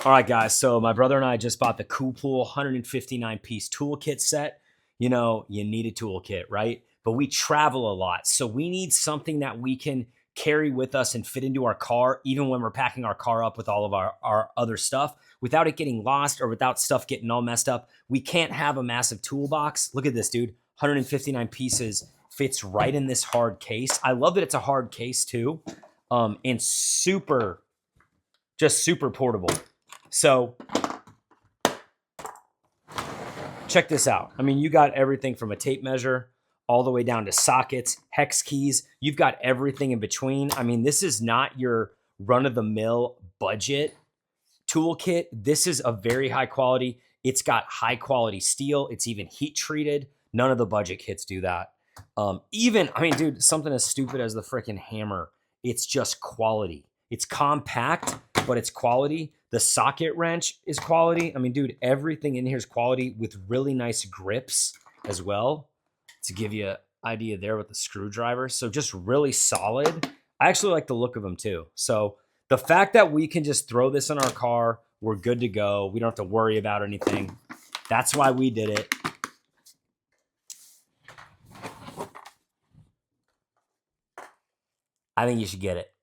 All right, guys. So my brother and I just bought the Koopool 159 piece toolkit set. You know, you need a toolkit, right? But we travel a lot. So we need something that we can carry with us and fit into our car, even when we're packing our car up with all of our other stuff without it getting lost or without stuff getting all messed up. We can't have a massive toolbox. Look at this, dude. 159 pieces fits right in this hard case. I love that it's a hard case too. And just super portable. So check this out. I mean, you got everything from a tape measure all the way down to sockets, hex keys. You've got everything in between. I mean, this is not your run-of-the-mill budget toolkit. This is a very high quality. It's got high quality steel. It's even heat treated. None of the budget kits do that. I mean, dude, something as stupid as the freaking hammer. It's just quality. It's compact, but it's quality. The socket wrench is quality. I mean, dude, everything in here is quality with really nice grips as well to give you an idea there with the screwdriver. So just really solid. I actually like the look of them too. So the fact that we can just throw this in our car, we're good to go. We don't have to worry about anything. That's why we did it. I think you should get it.